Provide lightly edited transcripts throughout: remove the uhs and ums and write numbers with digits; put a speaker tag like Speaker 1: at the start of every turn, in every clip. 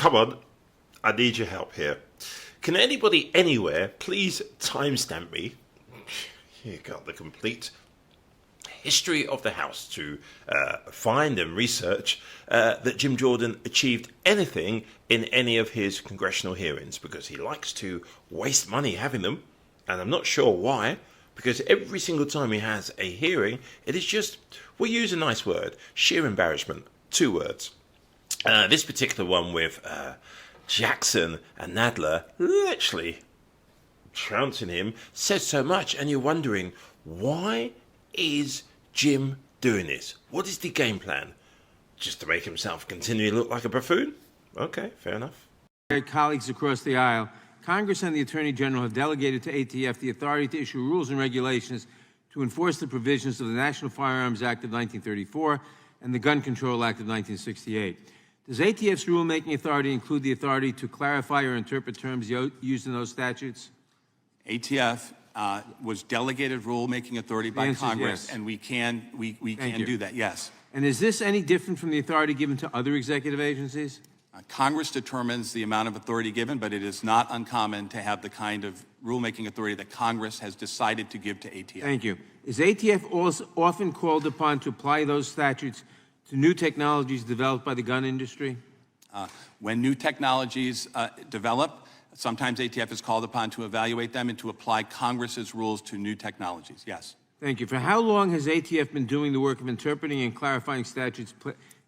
Speaker 1: Come on, I need your help here. Can anybody anywhere please timestamp me? You got the complete history of the House to find and research that Jim Jordan achieved anything in any of his congressional hearings, because he likes to waste money having them, and I'm not sure why, because every single time he has a hearing, it is just, we'll use a nice word, sheer embarrassment. 2 words. This particular one with Jackson and Nadler literally trouncing him says so much, and you're wondering, why is Jim doing this? What is the game plan? Just to make himself continually look like a buffoon? Okay, fair enough.
Speaker 2: Colleagues across the aisle, Congress and the Attorney General have delegated to ATF the authority to issue rules and regulations to enforce the provisions of the National Firearms Act of 1934 and the Gun Control Act of 1968. Does ATF's rulemaking authority include the authority to clarify or interpret terms used in those statutes?
Speaker 3: ATF was delegated rulemaking authority by Congress,
Speaker 2: yes.
Speaker 3: And we can do that, yes.
Speaker 2: And is this any different from the authority given to other executive agencies?
Speaker 3: Congress determines the amount of authority given, but it is not uncommon to have the kind of rulemaking authority that Congress has decided to give to ATF.
Speaker 2: Thank you. Is ATF also often called upon to apply those statutes to new technologies developed by the gun industry?
Speaker 3: When new technologies develop, sometimes ATF is called upon to evaluate them and to apply Congress's rules to new technologies, yes.
Speaker 2: Thank you. For how long has ATF been doing the work of interpreting and clarifying statutes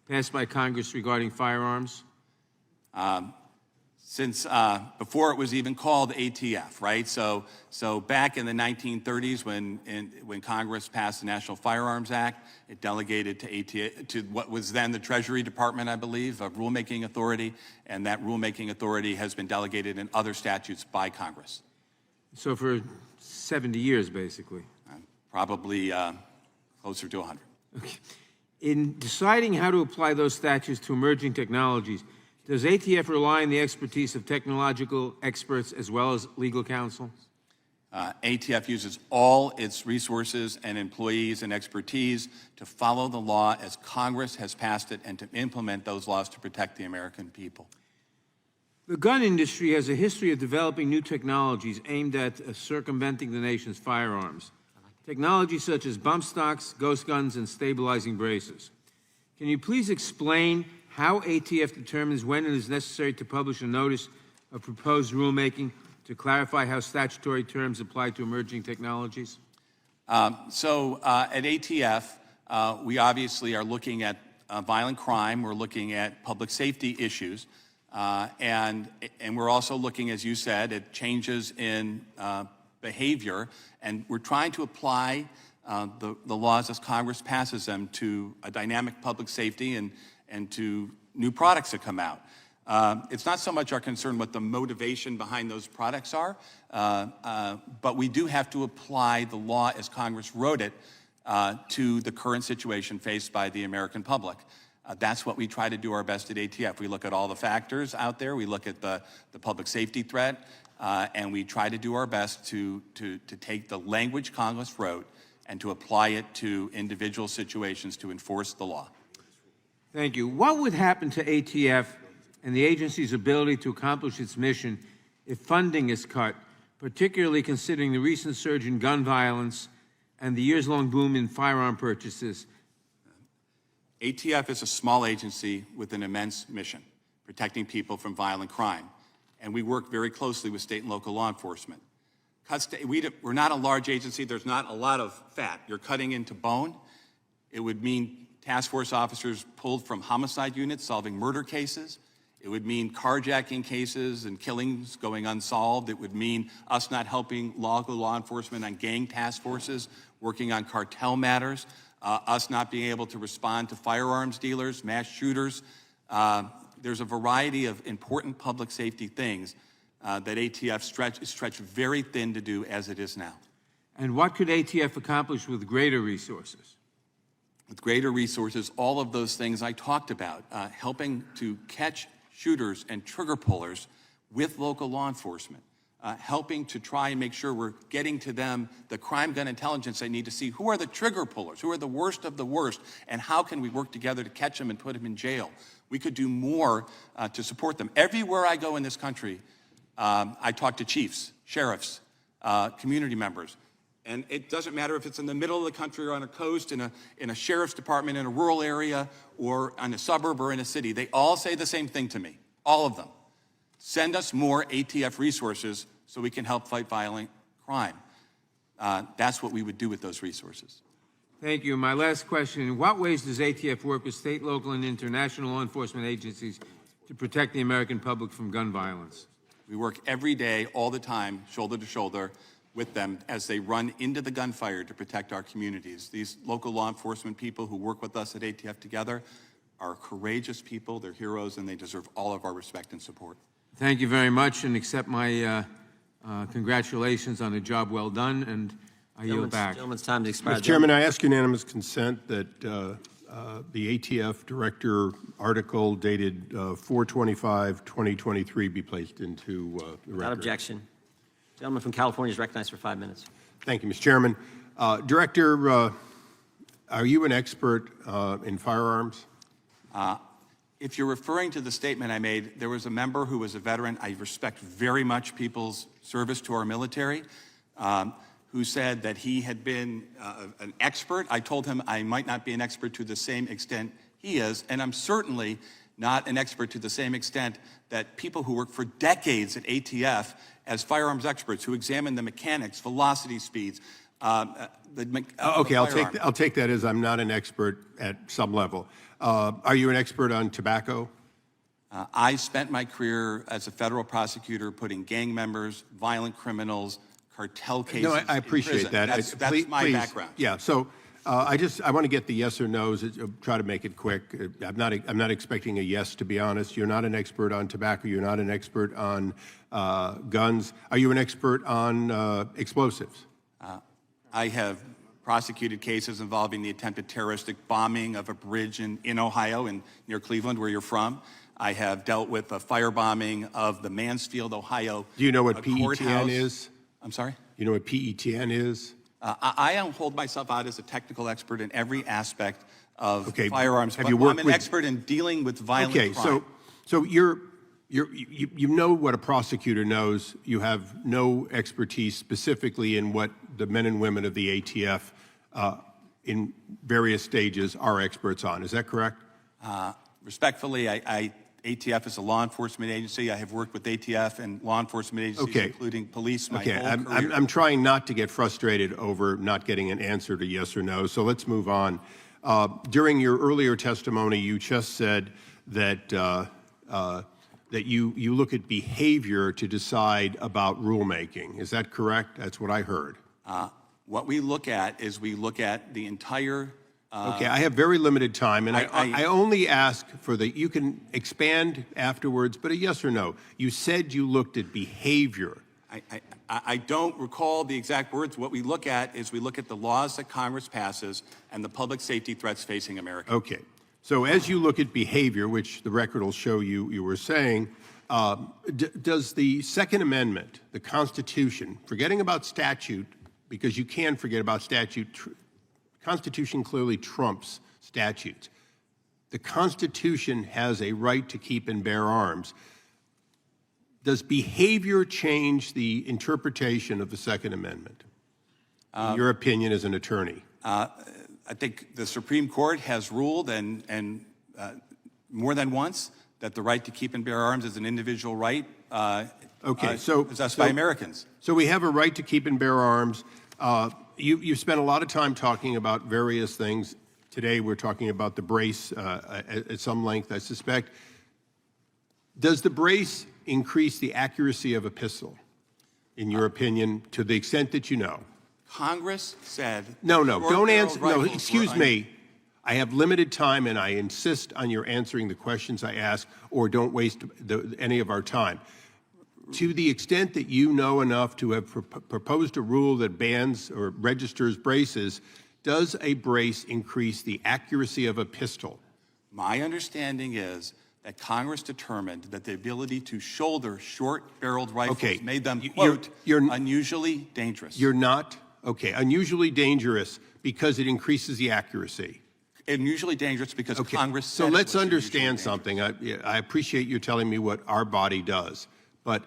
Speaker 2: passed by Congress regarding firearms?
Speaker 3: Since before it was even called ATF, right? So back in the 1930s, when Congress passed the National Firearms Act, it delegated to ATF, to what was then the Treasury Department, I believe, of rulemaking authority, and that rulemaking authority has been delegated in other statutes by Congress.
Speaker 2: So for 70 years, basically.
Speaker 3: Probably closer to 100.
Speaker 2: Okay. In deciding how to apply those statutes to emerging technologies, does ATF rely on the expertise of technological experts as well as legal counsel?
Speaker 3: ATF uses all its resources and employees and expertise to follow the law as Congress has passed it and to implement those laws to protect the American people.
Speaker 2: The gun industry has a history of developing new technologies aimed at circumventing the nation's firearms. Technologies such as bump stocks, ghost guns, and stabilizing braces. Can you please explain how ATF determines when it is necessary to publish a notice of proposed rulemaking to clarify how statutory terms apply to emerging technologies?
Speaker 3: At ATF, we obviously are looking at violent crime. We're looking at public safety issues. And we're also looking, as you said, at changes in behavior. And we're trying to apply the laws as Congress passes them to a dynamic public safety and to new products that come out. It's not so much our concern what the motivation behind those products are, but we do have to apply the law as Congress wrote it to the current situation faced by the American public. That's what we try to do our best at ATF. We look at all the factors out there, we look at the public safety threat, and we try to do our best to take the language Congress wrote and to apply it to individual situations to enforce the law.
Speaker 2: Thank you. What would happen to ATF and the agency's ability to accomplish its mission if funding is cut, particularly considering the recent surge in gun violence and the years-long boom in firearm purchases?
Speaker 3: ATF is a small agency with an immense mission, protecting people from violent crime. And we work very closely with state and local law enforcement. We're not a large agency. There's not a lot of fat. You're cutting into bone. It would mean task force officers pulled from homicide units solving murder cases. It would mean carjacking cases and killings going unsolved. It would mean us not helping local law enforcement on gang task forces, working on cartel matters, us not being able to respond to firearms dealers, mass shooters. There's a variety of important public safety things that ATF is stretched very thin to do as it is now.
Speaker 2: And what could ATF accomplish with greater resources?
Speaker 3: With greater resources, all of those things I talked about, helping to catch shooters and trigger pullers with local law enforcement, helping to try and make sure we're getting to them the crime gun intelligence they need to see who are the trigger pullers, who are the worst of the worst, and how can we work together to catch them and put them in jail. We could do more to support them. Everywhere I go in this country, I talk to chiefs, sheriffs, community members. And it doesn't matter if it's in the middle of the country or on a coast, in a sheriff's department, in a rural area, or on a suburb or in a city. They all say the same thing to me, all of them. Send us more ATF resources so we can help fight violent crime. That's what we would do with those resources.
Speaker 2: Thank you. My last question, in what ways does ATF work with state, local, and international law enforcement agencies to protect the American public from gun violence?
Speaker 3: We work every day, all the time, shoulder to shoulder with them as they run into the gunfire to protect our communities. These local law enforcement people who work with us at ATF together are courageous people, they're heroes, and they deserve all of our respect and support.
Speaker 2: Thank you very much, and accept my congratulations on a job well done, and I yield back.
Speaker 4: Gentleman's time to expire.
Speaker 5: Mr. Chairman, I ask unanimous consent that the ATF Director article dated 4/25/2023 be placed into the record.
Speaker 4: Without objection. Gentleman from California is recognized for 5 minutes.
Speaker 5: Thank you, Mr. Chairman. Director, are you an expert in firearms?
Speaker 3: If you're referring to the statement I made, there was a member who was a veteran. I respect very much people's service to our military, who said that he had been an expert. I told him I might not be an expert to the same extent he is, and I'm certainly not an expert to the same extent that people who work for decades at ATF as firearms experts who examine the mechanics, velocity speeds,
Speaker 5: Okay, I'll take that as I'm not an expert at some level. Are you an expert on tobacco?
Speaker 3: I spent my career as a federal prosecutor putting gang members, violent criminals, cartel cases.
Speaker 5: No, I appreciate that.
Speaker 3: That's my background.
Speaker 5: Yeah. So I want to get the yes or no's. Try to make it quick. I'm not expecting a yes, to be honest. You're not an expert on tobacco. You're not an expert on guns. Are you an expert on explosives?
Speaker 3: I have prosecuted cases involving the attempted terroristic bombing of a bridge in Ohio, near Cleveland, where you're from. I have dealt with the firebombing of the Mansfield, Ohio.
Speaker 5: Do you know what
Speaker 3: courthouse.
Speaker 5: PETN is?
Speaker 3: I'm sorry?
Speaker 5: You know what PETN is?
Speaker 3: I don't hold myself out as a technical expert in every aspect of firearms,
Speaker 5: have
Speaker 3: but
Speaker 5: you worked
Speaker 3: I'm an expert in dealing with violent crime.
Speaker 5: Okay, so you know what a prosecutor knows. You have no expertise specifically in what the men and women of the ATF in various stages are experts on. Is that correct?
Speaker 3: Respectfully, ATF is a law enforcement agency. I have worked with ATF and law enforcement agencies, including police, my whole career.
Speaker 5: I'm trying not to get frustrated over not getting an answer to yes or no, so let's move on. During your earlier testimony, you just said that that you look at behavior to decide about rulemaking. Is that correct? That's what I heard.
Speaker 3: What we look at is we look at the entire...
Speaker 5: Okay, I have very limited time, and I only ask for you can expand afterwards, but a yes or no. You said you looked at behavior.
Speaker 3: I don't recall the exact words. What we look at is we look at the laws that Congress passes and the public safety threats facing America.
Speaker 5: Okay. So as you look at behavior, which the record will show you were saying, does the Second Amendment, the Constitution, forgetting about statute, because you can forget about statute, Constitution clearly trumps statutes. The Constitution has a right to keep and bear arms. Does behavior change the interpretation of the Second Amendment, in your opinion as an attorney?
Speaker 3: I think the Supreme Court has ruled, and more than once, that the right to keep and bear arms is an individual right possessed by Americans.
Speaker 5: So we have a right to keep and bear arms. You spent a lot of time talking about various things. Today we're talking about the brace at some length, I suspect. Does the brace increase the accuracy of a pistol, in your opinion, to the extent that you know?
Speaker 3: Congress said...
Speaker 5: No, don't answer. No, excuse me. I have limited time, and I insist on your answering the questions I ask, or don't waste any of our time. To the extent that you know enough to have proposed a rule that bans or registers braces, does a brace increase the accuracy of a pistol?
Speaker 3: My understanding is that Congress determined that the ability to shoulder short-barreled rifles
Speaker 5: Okay.
Speaker 3: made them,
Speaker 5: You're-
Speaker 3: quote,
Speaker 5: you're-
Speaker 3: unusually dangerous.
Speaker 5: You're not, okay, unusually dangerous because it increases the accuracy.
Speaker 3: Unusually dangerous because
Speaker 5: Okay,
Speaker 3: Congress
Speaker 5: so
Speaker 3: said it
Speaker 5: let's
Speaker 3: was
Speaker 5: understand
Speaker 3: unusually
Speaker 5: something. I appreciate you telling me what our body does, but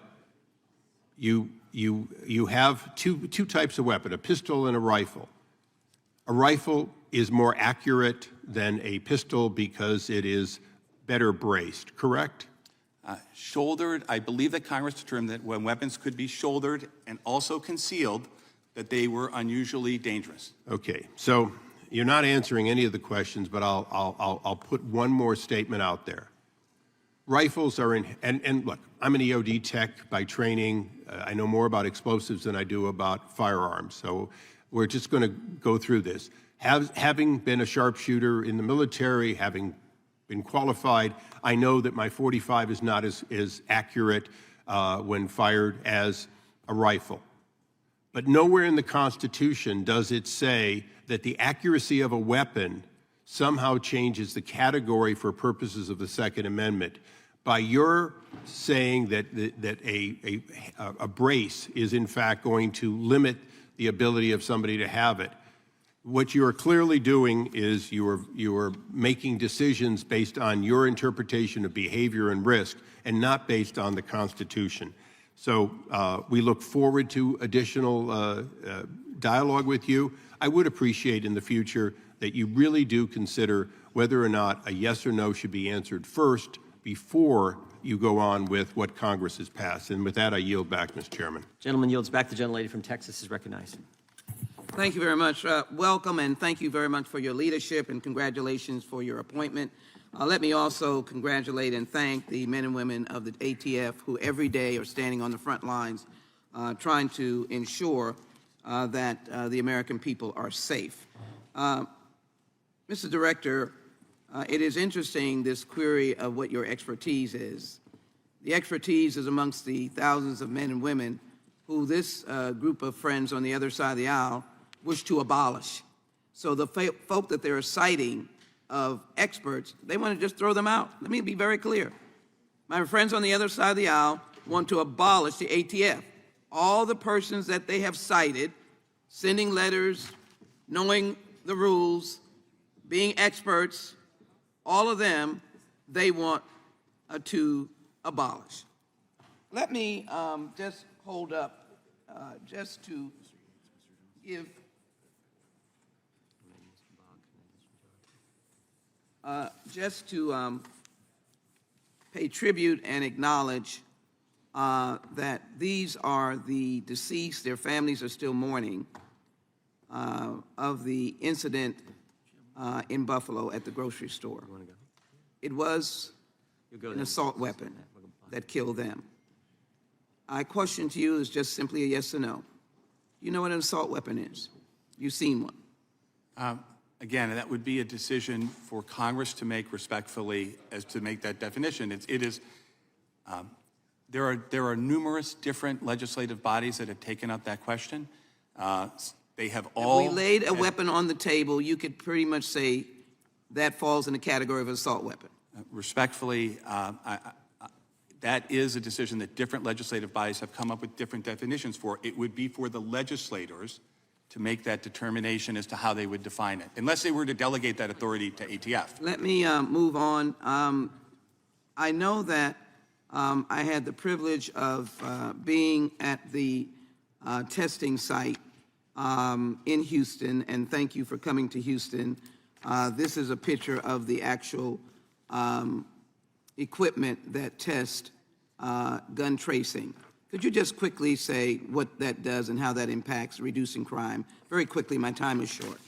Speaker 5: you have two types of weapon, a pistol and a rifle. A rifle is more accurate than a pistol because it is better braced, correct?
Speaker 3: Shouldered, I believe that Congress determined that when weapons could be shouldered and also concealed, that they were unusually dangerous.
Speaker 5: Okay, so you're not answering any of the questions, but I'll put one more statement out there. Rifles are in, and look, I'm an EOD tech by training. I know more about explosives than I do about firearms, so we're just going to go through this. Having been a sharpshooter in the military, having been qualified, I know that my .45 is not as accurate when fired as a rifle. But nowhere in the Constitution does it say that the accuracy of a weapon somehow changes the category for purposes of the Second Amendment. By your saying that a brace is in fact going to limit the ability of somebody to have it, what you are clearly doing is you are making decisions based on your interpretation of behavior and risk and not based on the Constitution. So we look forward to additional dialogue with you. I would appreciate in the future that you really do consider whether or not a yes or no should be answered first before you go on with what Congress has passed. And with that, I yield back, Mr. Chairman.
Speaker 4: Gentleman yields back. The gentlelady from Texas is recognized.
Speaker 6: Thank you very much. Welcome, and thank you very much for your leadership, and congratulations for your appointment. Let me also congratulate and thank the men and women of the ATF who every day are standing on the front lines trying to ensure that the American people are safe. Mr. Director, it is interesting, this query of what your expertise is. The expertise is amongst the thousands of men and women who this group of friends on the other side of the aisle wish to abolish. So the folk that they're citing of experts, they want to just throw them out. Let me be very clear. My friends on the other side of the aisle want to abolish the ATF. All the persons that they have cited, sending letters, knowing the rules, being experts, all of them, they want to abolish. Let me just hold up, just to give, just to pay tribute and acknowledge that these are the deceased, their families are still mourning, of the incident in Buffalo at the grocery store. It was an assault weapon that killed them. My question to you is just simply a yes or no. You know what an assault weapon is? You've seen one.
Speaker 3: Again, that would be a decision for Congress to make respectfully as to make that definition. There are numerous different legislative bodies that have taken up that question. They have all.
Speaker 6: If we laid a weapon on the table, you could pretty much say that falls in the category of an assault weapon.
Speaker 3: Respectfully, that is a decision that different legislative bodies have come up with different definitions for. It would be for the legislators to make that determination as to how they would define it, unless they were to delegate that authority to ATF.
Speaker 6: Let me move on. I know that I had the privilege of being at the testing site in Houston, and thank you for coming to Houston. This is a picture of the actual equipment that tests gun tracing. Could you just quickly say what that does and how that impacts reducing crime? Very quickly, my time is short.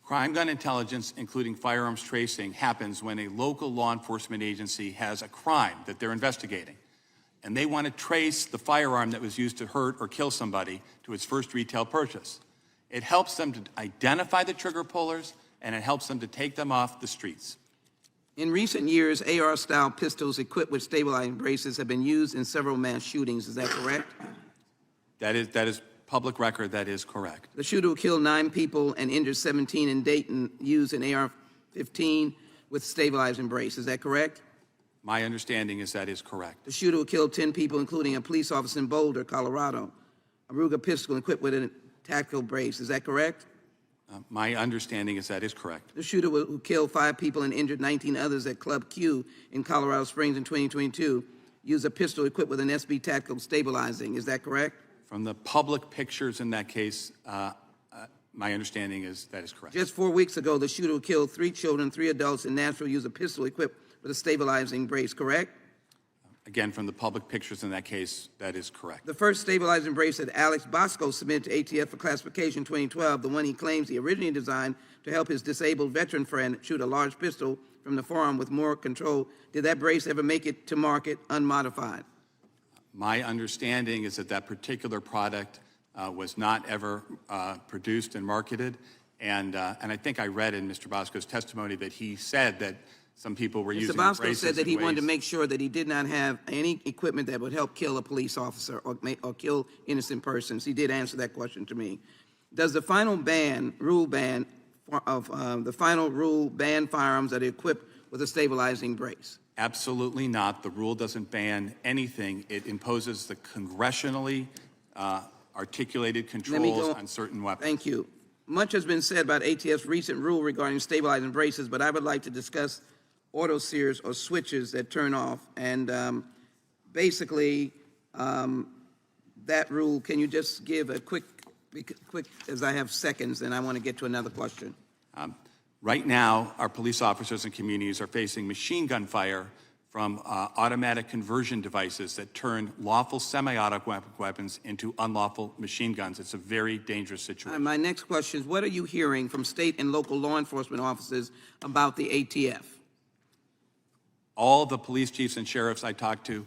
Speaker 3: Crime gun intelligence, including firearms tracing, happens when a local law enforcement agency has a crime that they're investigating, and they want to trace the firearm that was used to hurt or kill somebody to its first retail purchase. It helps them to identify the trigger pullers, and it helps them to take them off the streets.
Speaker 6: In recent years, AR-style pistols equipped with stabilizing braces have been used in several mass shootings. Is that correct?
Speaker 3: That is public record. That is correct.
Speaker 6: The shooter who killed 9 people and injured 17 in Dayton used an AR-15 with stabilizing brace. Is that correct?
Speaker 3: My understanding is that is correct.
Speaker 6: The shooter who killed 10 people, including a police officer in Boulder, Colorado, a Ruger pistol equipped with a tactical brace. Is that correct?
Speaker 3: My understanding is that is correct.
Speaker 6: The shooter who killed 5 people and injured 19 others at Club Q in Colorado Springs in 2022 used a pistol equipped with an SB tactical stabilizing. Is that correct?
Speaker 3: From the public pictures in that case, my understanding is that is correct.
Speaker 6: Just 4 weeks ago, the shooter who killed 3 children, 3 adults in Nashville used a pistol equipped with a stabilizing brace, correct?
Speaker 3: Again, from the public pictures in that case, that is correct.
Speaker 6: The first stabilizing brace that Alex Bosco submitted to ATF for classification in 2012, the one he claims he originally designed to help his disabled veteran friend shoot a large pistol from the forearm with more control, did that brace ever make it to market unmodified?
Speaker 3: My understanding is that that particular product was not ever produced and marketed, and I think I read in Mr. Bosco's testimony that he said that some people were using
Speaker 6: Mr. Bosco
Speaker 3: braces
Speaker 6: said that he
Speaker 3: in
Speaker 6: wanted to
Speaker 3: ways-
Speaker 6: make sure that he did not have any equipment that would help kill a police officer or kill innocent persons. He did answer that question to me. Does the final rule ban firearms that are equipped with a stabilizing brace?
Speaker 3: Absolutely not. The rule doesn't ban anything. It imposes the congressionally articulated controls on certain weapons.
Speaker 6: Thank you. Much has been said about ATF's recent rule regarding stabilizing braces, but I would like to discuss auto sears or switches that turn off. And basically, that rule, can you just give a quick, as I have seconds, and I want to get to another question.
Speaker 3: Right now, our police officers and communities are facing machine gun fire from automatic conversion devices that turn lawful semi-automatic weapons into unlawful machine guns. It's a very dangerous situation.
Speaker 6: My next question is, what are you hearing from state and local law enforcement officers about the ATF?
Speaker 3: All the police chiefs and sheriffs I talk to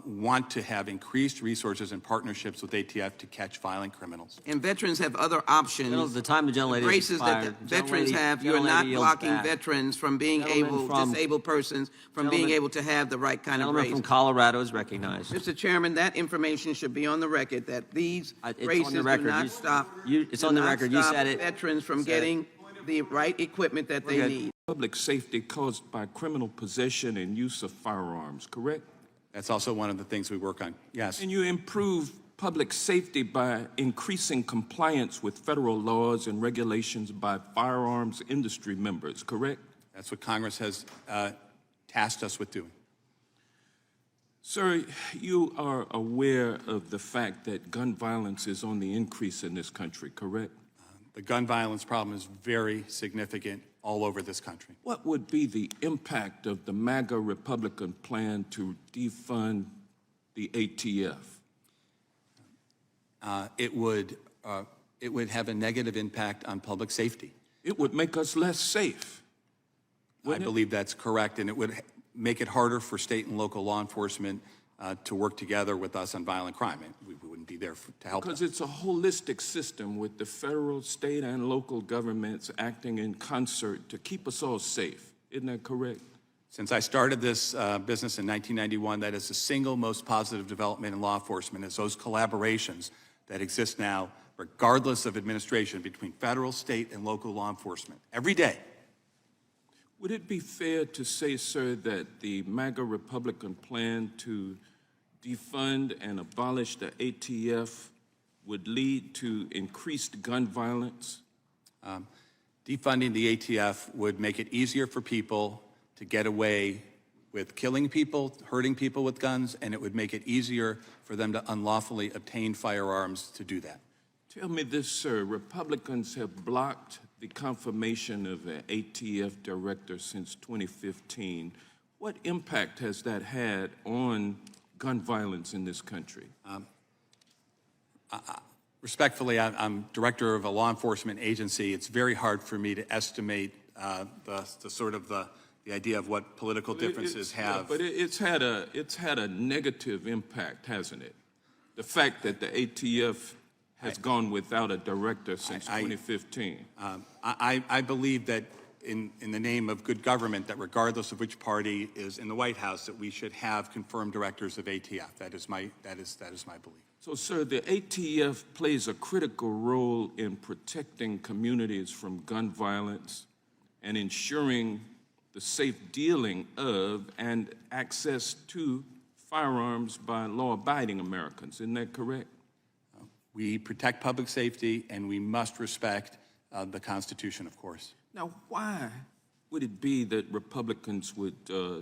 Speaker 3: want to have increased resources and partnerships with ATF to catch violent criminals.
Speaker 6: And veterans have other options.
Speaker 4: Gentlemen, the time the gentlelady has
Speaker 6: Braces that the
Speaker 4: expired.
Speaker 6: veterans have, you're
Speaker 4: Gentlelady
Speaker 6: not
Speaker 4: yields
Speaker 6: blocking
Speaker 4: back.
Speaker 6: veterans from being
Speaker 4: Gentleman from-
Speaker 6: disabled persons from being able to have the right kind of
Speaker 4: Gentleman
Speaker 6: brace.
Speaker 4: from Colorado is recognized.
Speaker 6: Mr. Chairman, that information should be on the record, that these
Speaker 4: It's on the
Speaker 6: braces do
Speaker 4: record.
Speaker 6: not
Speaker 4: You-
Speaker 6: stop.
Speaker 4: it's on the record. You said it.
Speaker 6: Veterans from
Speaker 4: Said it.
Speaker 6: getting the right equipment that they need.
Speaker 7: Public safety caused by criminal possession and use of firearms, correct?
Speaker 3: That's also one of the things we work on. Yes.
Speaker 7: And you improve public safety by increasing compliance with federal laws and regulations by firearms industry members, correct?
Speaker 3: That's what Congress has tasked us with doing.
Speaker 7: Sir, you are aware of the fact that gun violence is on the increase in this country, correct?
Speaker 3: The gun violence problem is very significant all over this country.
Speaker 7: What would be the impact of the MAGA Republican plan to defund the ATF?
Speaker 3: It would have a negative impact on public safety.
Speaker 7: It would make us less safe.
Speaker 3: I believe that's correct, and it would make it harder for state and local law enforcement to work together with us on violent crime. And we wouldn't be there to help them.
Speaker 7: Because it's a holistic system with the federal, state, and local governments acting in concert to keep us all safe. Isn't that correct?
Speaker 3: Since I started this business in 1991, that is the single most positive development in law enforcement, is those collaborations that exist now, regardless of administration, between federal, state, and local law enforcement, every day.
Speaker 7: Would it be fair to say, sir, that the MAGA Republican plan to defund and abolish the ATF would lead to increased gun violence?
Speaker 3: Defunding the ATF would make it easier for people to get away with killing people, hurting people with guns, and it would make it easier for them to unlawfully obtain firearms to do that.
Speaker 7: Tell me this, sir. Republicans have blocked the confirmation of an ATF director since 2015. What impact has that had on gun violence in this country?
Speaker 3: Respectfully, I'm director of a law enforcement agency. It's very hard for me to estimate the idea of what political differences have.
Speaker 7: But it's had a negative impact, hasn't it? The fact that the ATF has gone without a director since 2015.
Speaker 3: I believe that in the name of good government, that regardless of which party is in the White House, that we should have confirmed directors of ATF. That is my belief.
Speaker 7: So, sir, the ATF plays a critical role in protecting communities from gun violence and ensuring the safe dealing of and access to firearms by law-abiding Americans. Isn't that correct?
Speaker 3: We protect public safety, and we must respect the Constitution, of course.
Speaker 7: Now, why would it be that Republicans would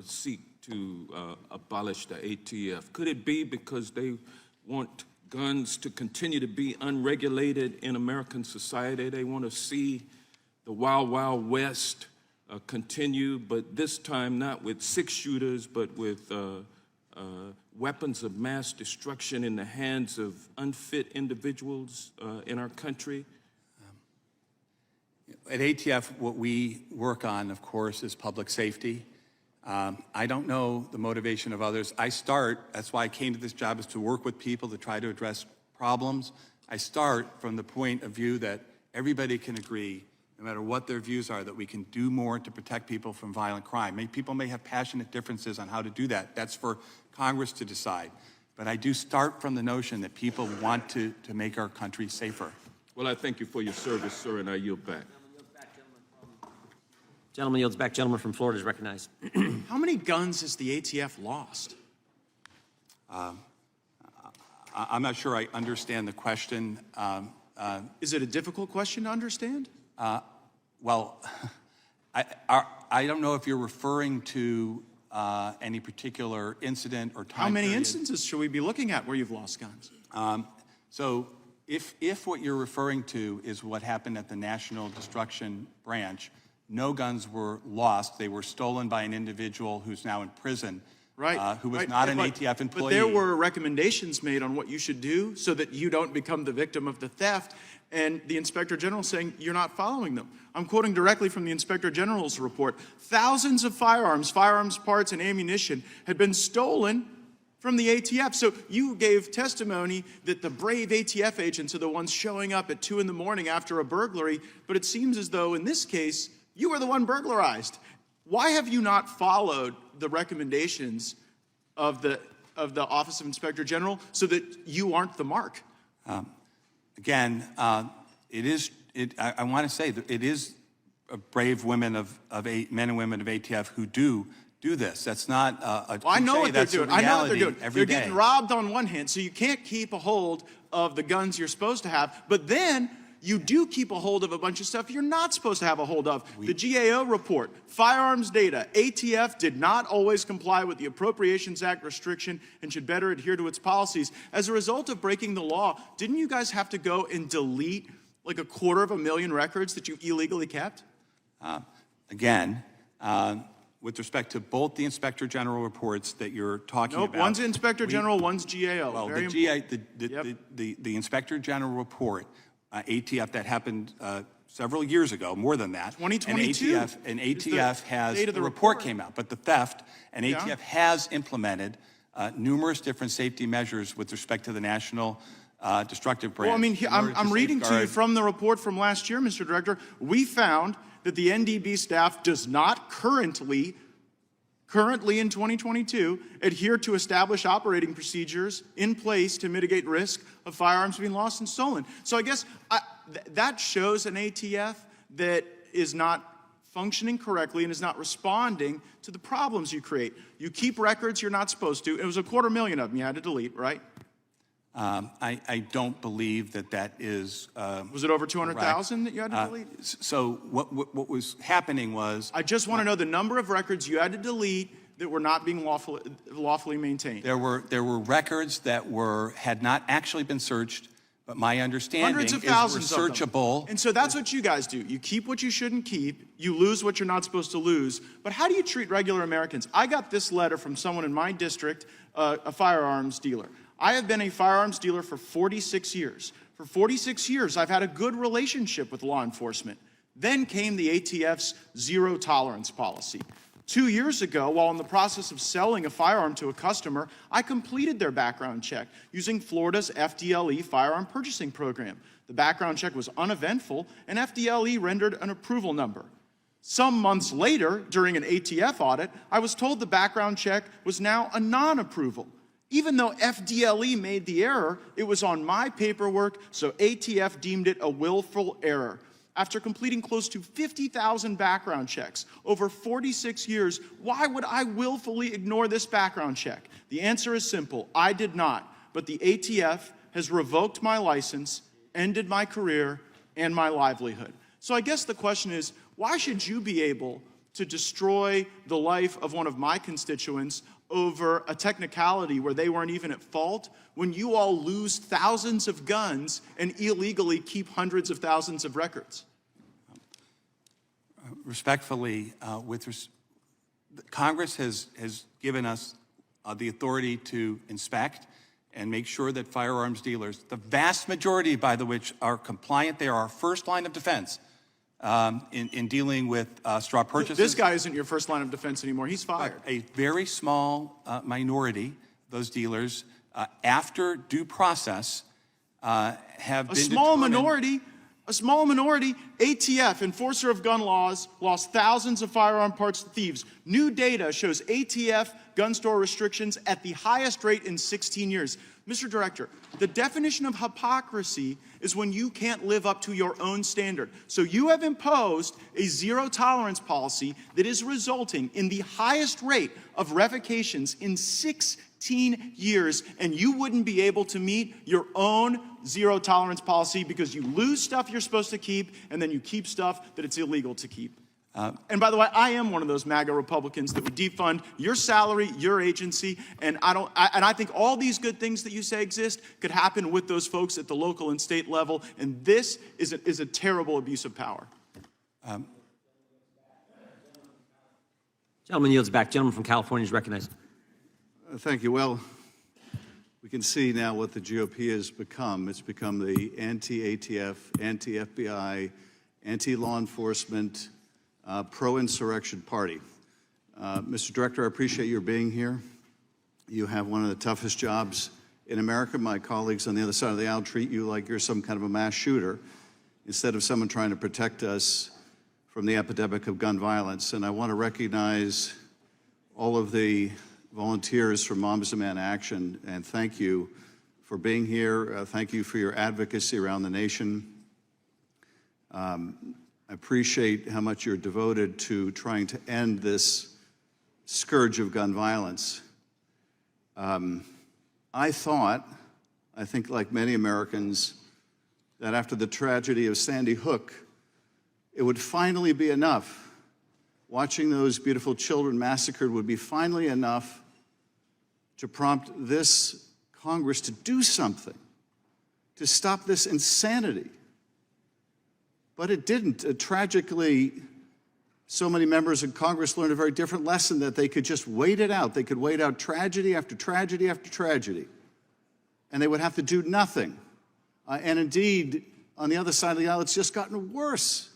Speaker 7: seek to abolish the ATF? Could it be because they want guns to continue to be unregulated in American society? They want to see the Wild Wild West continue, but this time not with six-shooters, but with weapons of mass destruction in the hands of unfit individuals in our country?
Speaker 3: At ATF, what we work on, of course, is public safety. I don't know the motivation of others. That's why I came to this job, is to work with people to try to address problems. I start from the point of view that everybody can agree, no matter what their views are, that we can do more to protect people from violent crime. People may have passionate differences on how to do that. That's for Congress to decide. But I do start from the notion that people want to make our country safer.
Speaker 7: Well, I thank you for your service, sir, and I yield back.
Speaker 4: Gentleman yields back. Gentleman from Florida is recognized.
Speaker 8: How many guns has the ATF lost?
Speaker 3: I'm not sure I understand the question.
Speaker 8: Is it a difficult question to understand?
Speaker 3: Well, I don't know if you're referring to any particular incident or time
Speaker 8: How many
Speaker 3: period.
Speaker 8: instances should we be looking at where you've lost guns?
Speaker 3: So if what you're referring to is what happened at the National Destruction Branch, no guns were lost. They were stolen by an individual who's now in prison,
Speaker 8: Right.
Speaker 3: who was
Speaker 8: right.
Speaker 3: not an
Speaker 8: But-
Speaker 3: ATF employee.
Speaker 8: But there were recommendations made on what you should do so that you don't become the victim of the theft, and the Inspector General saying you're not following them. I'm quoting directly from the Inspector General's report. Thousands of firearms parts, and ammunition had been stolen from the ATF. So you gave testimony that the brave ATF agents are the ones showing up at 2 in the morning after a burglary, but it seems as though in this case, you were the one burglarized. Why have you not followed the recommendations of the Office of Inspector General so that you aren't the mark?
Speaker 3: Again, I want to say that it is brave women men and women of ATF who do this. That's not a
Speaker 8: Well, I know
Speaker 3: cliche,
Speaker 8: what they're
Speaker 3: that's a
Speaker 8: doing. I know what they're
Speaker 3: reality
Speaker 8: doing.
Speaker 3: every
Speaker 8: They're
Speaker 3: day.
Speaker 8: getting robbed on one hand, so you can't keep a hold of the guns you're supposed to have. But then you do keep a hold of a bunch of stuff you're not supposed to have a hold of. The GAO report, firearms data, ATF did not always comply with the Appropriations Act restriction and should better adhere to its policies. As a result of breaking the law, didn't you guys have to go and delete like 250,000 records that you illegally kept?
Speaker 3: Again, with respect to both the Inspector General reports that you're talking
Speaker 8: Nope,
Speaker 3: about.
Speaker 8: one's Inspector General, one's GAO.
Speaker 3: Well,
Speaker 8: Very
Speaker 3: the Inspector General report, ATF, that happened several years ago, more than that.
Speaker 8: 2022
Speaker 3: And
Speaker 8: is the
Speaker 3: ATF has,
Speaker 8: date of
Speaker 3: the
Speaker 8: the
Speaker 3: report
Speaker 8: report.
Speaker 3: came out, but the theft, and
Speaker 8: Yeah.
Speaker 3: ATF has implemented numerous different safety measures with respect to the National Destructive Branch.
Speaker 8: Well, I mean,
Speaker 3: in order
Speaker 8: I'm reading to you
Speaker 3: safeguard-
Speaker 8: from the report from last year, Mr. Director. We found that the NDB staff does not currently in 2022, adhere to established operating procedures in place to mitigate risk of firearms being lost and stolen. So I guess that shows an ATF that is not functioning correctly and is not responding to the problems you create. You keep records you're not supposed to. It was 250,000 of them you had to delete, right?
Speaker 3: I don't believe that is.
Speaker 8: Was it over 200,000 that you had to delete?
Speaker 3: So what was happening was.
Speaker 8: I just want to know the number of records you had to delete that were not being lawfully maintained.
Speaker 3: There were records that had not actually been searched, but my understanding
Speaker 8: Hundreds of
Speaker 3: is
Speaker 8: thousands
Speaker 3: were
Speaker 8: of them.
Speaker 3: searchable.
Speaker 8: And so that's what you guys do. You keep what you shouldn't keep. You lose what you're not supposed to lose. But how do you treat regular Americans? I got this letter from someone in my district, a firearms dealer. I have been a firearms dealer for 46 years. For 46 years, I've had a good relationship with law enforcement. Then came the ATF's zero tolerance policy. 2 years ago, while in the process of selling a firearm to a customer, I completed their background check using Florida's FDLE firearm purchasing program. The background check was uneventful, and FDLE rendered an approval number. Some months later, during an ATF audit, I was told the background check was now a non-approval. Even though FDLE made the error, it was on my paperwork, so ATF deemed it a willful error. after completing close to 50,000 background checks over 46 years, why would I willfully ignore this background check? The answer is simple. I did not, but the ATF has revoked my license, ended my career, and my livelihood. So I guess the question is, why should you be able to destroy the life of one of my constituents over a technicality where they weren't even at fault, when you all lose thousands of guns and illegally keep hundreds of thousands of records?
Speaker 3: Respectfully, Congress has given us the authority to inspect and make sure that firearms dealers, the vast majority by the which are compliant, they are our first line of defense in dealing with straw purchases.
Speaker 8: This guy isn't your first line of defense anymore. He's fired.
Speaker 3: A very small minority, those dealers, after due process, have been determined.
Speaker 8: A small minority, ATF, enforcer of gun laws, lost thousands of firearm parts to thieves. New data shows ATF gun store restrictions at the highest rate in 16 years. Mr. Director, the definition of hypocrisy is when you can't live up to your own standard. So you have imposed a zero-tolerance policy that is resulting in the highest rate of revocations in 16 years, and you wouldn't be able to meet your own zero-tolerance policy because you lose stuff you're supposed to keep, and then you keep stuff that it's illegal to keep. And by the way, I am one of those MAGA Republicans that would defund your salary, your agency, and I think all these good things that you say exist could happen with those folks at the local and state level, and this is a terrible abuse of power.
Speaker 4: Gentleman yields back. Gentleman from California is recognized.
Speaker 9: Thank you. Well, we can see now what the GOP has become. It's become the anti-ATF, anti-FBI, anti-law enforcement, pro-insurrection party. Mr. Director, I appreciate your being here. You have one of the toughest jobs in America. My colleagues on the other side of the aisle treat you like you're some kind of a mass shooter instead of someone trying to protect us from the epidemic of gun violence. And I want to recognize all of the volunteers from Moms Demand Action and thank you for being here. Thank you for your advocacy around the nation. I appreciate how much you're devoted to trying to end this scourge of gun violence. I think like many Americans, that after the tragedy of Sandy Hook, it would finally be enough. Watching those beautiful children massacred would be finally enough to prompt this Congress to do something, to stop this insanity. But it didn't. Tragically, so many members of Congress learned a very different lesson, that they could just wait it out. They could wait out tragedy after tragedy after tragedy, and they would have to do nothing. And indeed, on the other side of the aisle, it's just gotten worse.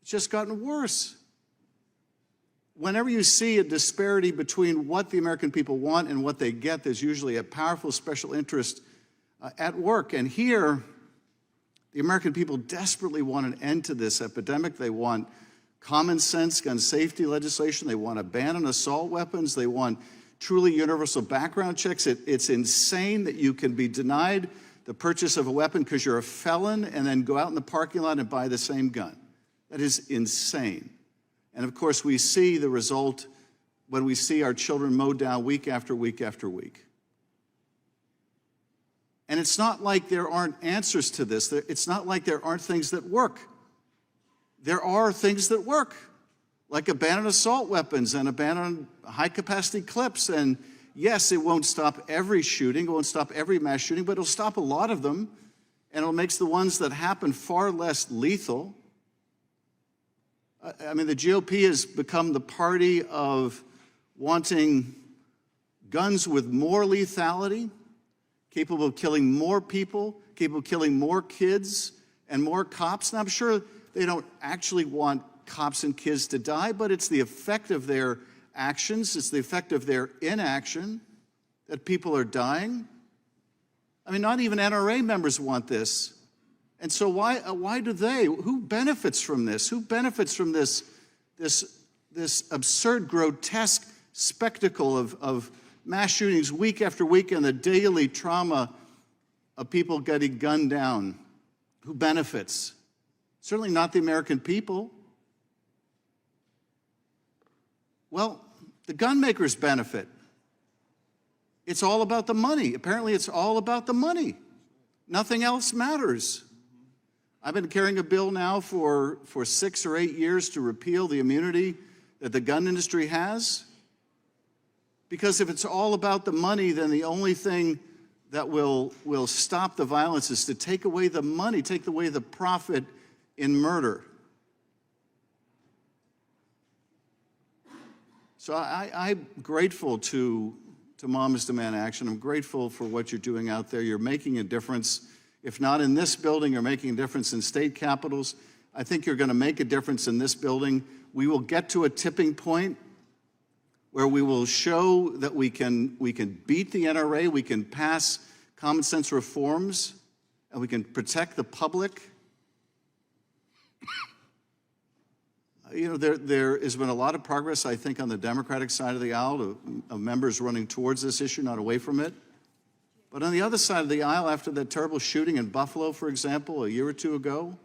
Speaker 9: It's just gotten worse. Whenever you see a disparity between what the American people want and what they get, there's usually a powerful special interest at work. And here, the American people desperately want an end to this epidemic. They want common sense gun safety legislation. They want a ban on assault weapons. They want truly universal background checks. It's insane that you can be denied the purchase of a weapon because you're a felon and then go out in the parking lot and buy the same gun. That is insane. And of course, we see the result when we see our children mowed down week after week after week. And it's not like there aren't answers to this. It's not like there aren't things that work. There are things that work, like a ban on assault weapons and a ban on high-capacity clips. And yes, it won't stop every shooting, it won't stop every mass shooting, but it'll stop a lot of them, and it'll make the ones that happen far less lethal. I mean, the GOP has become the party of wanting guns with more lethality, capable of killing more people, capable of killing more kids and more cops. And I'm sure they don't actually want cops and kids to die, but it's the effect of their actions, it's the effect of their inaction that people are dying. I mean, not even NRA members want this. And so why do they? Who benefits from this? Who benefits from this absurd, grotesque spectacle of mass shootings week after week and the daily trauma of people getting gunned down? Who benefits? certainly not the American people. Well, the gun makers benefit. It's all about the money. Apparently, it's all about the money. Nothing else matters. I've been carrying a bill now for 6 or 8 years to repeal the immunity that the gun industry has. Because if it's all about the money, then the only thing that will stop the violence is to take away the money, take away the profit in murder. So I'm grateful to Mamas Demand Action. I'm grateful for what you're doing out there. You're making a difference. If not in this building, you're making a difference in state capitals. I think you're going to make a difference in this building. We will get to a tipping point where we will show that we can beat the NRA, we can pass common sense reforms, and we can protect the public. You know, there has been a lot of progress, I think, on the Democratic side of the aisle of members running towards this issue, not away from it. But on the other side of the aisle, after that terrible shooting in Buffalo, for example, a year or two ago,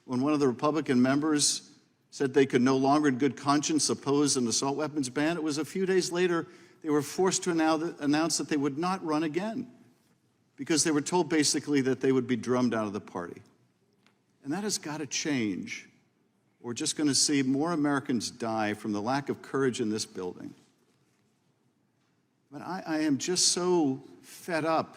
Speaker 9: when one of the Republican members said they could no longer in good conscience oppose an assault weapons ban, it was a few days later they were forced to announce that they would not run again because they were told basically that they would be drummed out of the party. And that has got to change. We're just going to see more Americans die from the lack of courage in this building. But I am just so fed up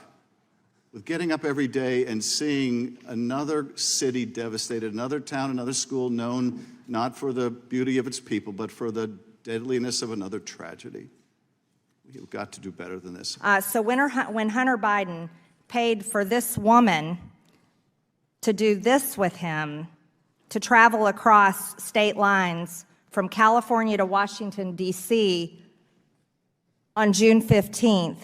Speaker 9: with getting up every day and seeing another city devastated, another town, another school known not for the beauty of its people, but for the deadliness of another tragedy. We've got to do better than this.
Speaker 10: So when Hunter Biden paid for this woman to do this with him, to travel across state lines from California to Washington, D.C. on June 15th,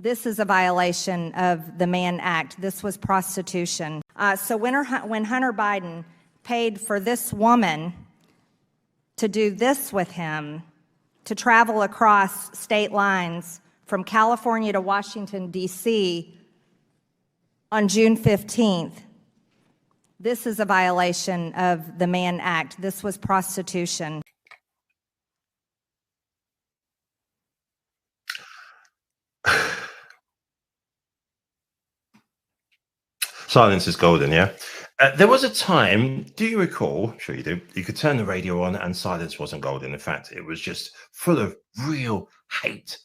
Speaker 10: this is a violation of the Mann Act. This was prostitution. So when Hunter Biden paid for this woman to do this with him, to travel across state lines from California to Washington, D.C. on June 15th, this is a violation of the Mann Act. This was prostitution.
Speaker 1: Silence is golden, yeah? There was a time, do you recall, I'm sure you do, you could turn the radio on and silence wasn't golden. In fact, it was just full of real hate.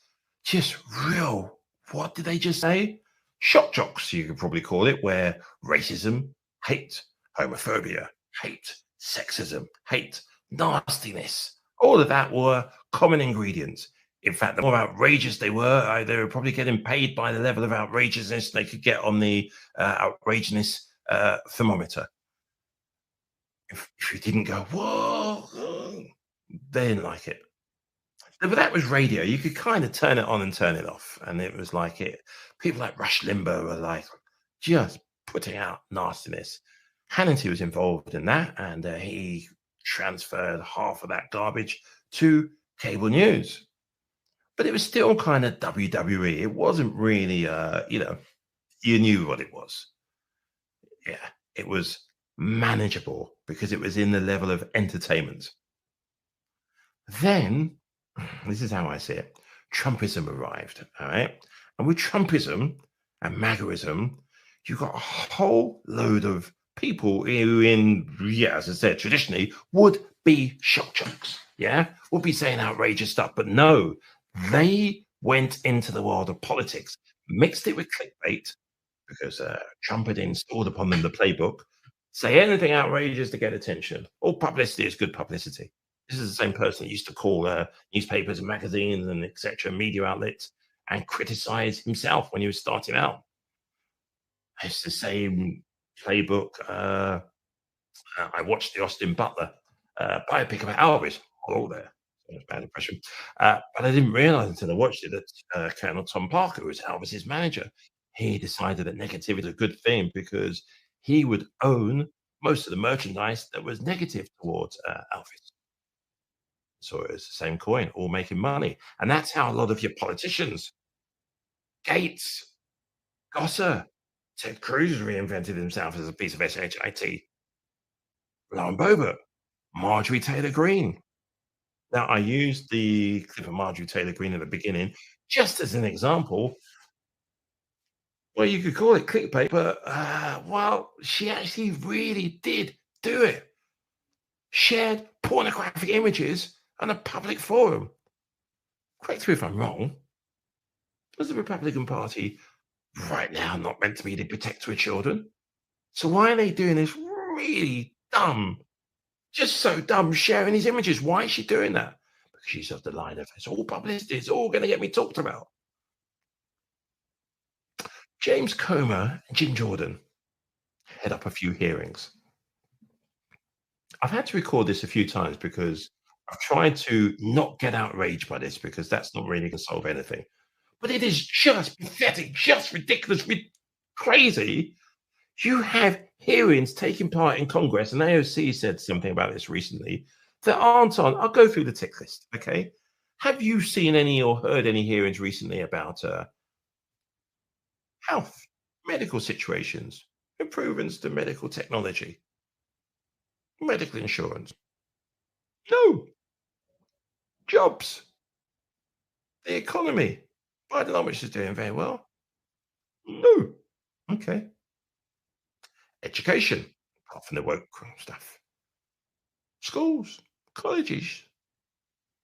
Speaker 1: Just real, what did they just say? Shock jocks, you could probably call it, where racism, hate, homophobia, hate, sexism, hate, nastiness, all of that were common ingredients. In fact, the more outrageous they were probably getting paid by the level of outrageousness they could get on the outrageousness thermometer. If you didn't go, whoa, they didn't like it. But that was radio. You could kind of turn it on and turn it off. And it was like it. People like Rush Limbaugh were like just putting out nastiness. Hannity was involved in that, and he transferred half of that garbage to cable news. But it was still kind of WWE. It wasn't really, you knew what it was. Yeah, it was manageable because it was in the level of entertainment. Then, this is how I see it, Trumpism arrived, all right? And with Trumpism and MAGAism, you got a whole load of people who as I said, traditionally would be shock jocks, yeah? Would be saying outrageous stuff, but no, they went into the world of politics, mixed it with clickbait, because Trump had installed upon them the playbook, say anything outrageous to get attention. All publicity is good publicity. This is the same person that used to call newspapers and magazines and etc. media outlets and criticize himself when he was starting out. It's the same playbook. I watched the Austin Butler biopic about Elvis. All there. Bad impression. But I didn't realize until I watched it that Colonel Tom Parker, who was Elvis's manager, he decided that negativity was a good thing because he would own most of the merchandise that was negative towards Elvis. So it's the same coin, all making money. And that's how a lot of your politicians, Gates, Gosser, Ted Cruz reinvented himself as a piece of SHIT. lo and behold, Marjorie Taylor Greene. Now, I used the clip of Marjorie Taylor Greene at the beginning just as an example. Well, you could call it clickbait, but, well, she actually really did do it. Shared pornographic images on a public forum. Correct me if I'm wrong. Is the Republican Party right now not meant to be the protector of children? So why are they doing this really dumb, just so dumb, sharing these images? Why is she doing that? Because she's of the line of, it's all publicity, it's all going to get me talked about. James Comer and Jim Jordan head up a few hearings. I've had to record this a few times because I've tried to not get outraged by this, because that's not really going to solve anything. But it is just pathetic, just ridiculous, crazy. You have hearings taking part in Congress, and AOC said something about this recently, that aren't on. I'll go through the tick list, okay? Have you seen any or heard any hearings recently about health, medical situations, improvements to medical technology, medical insurance? No. Jobs, the economy. Biden, which is doing very well. No. Okay. Education, apart from the woke stuff. Schools, colleges.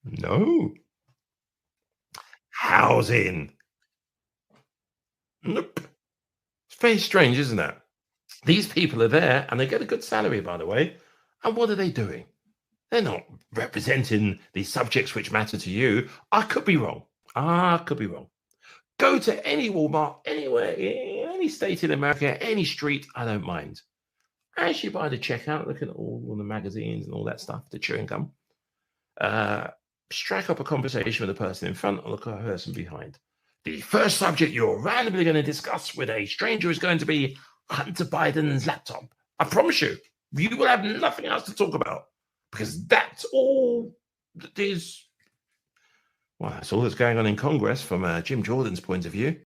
Speaker 1: No. Housing. Nope. It's very strange, isn't it? These people are there, and they get a good salary, by the way. And what are they doing? They're not representing the subjects which matter to you. I could be wrong. Go to any Walmart, anywhere, any state in America, any street, I don't mind. As you buy the checkout, look at all the magazines and all that stuff, the chewing gum. Strike up a conversation with the person in front or the person behind. The first subject you're randomly going to discuss with a stranger is going to be Hunter Biden's laptop. I promise you, you will have nothing else to talk about, because that's all that is. Well, that's all that's going on in Congress from Jim Jordan's point of view.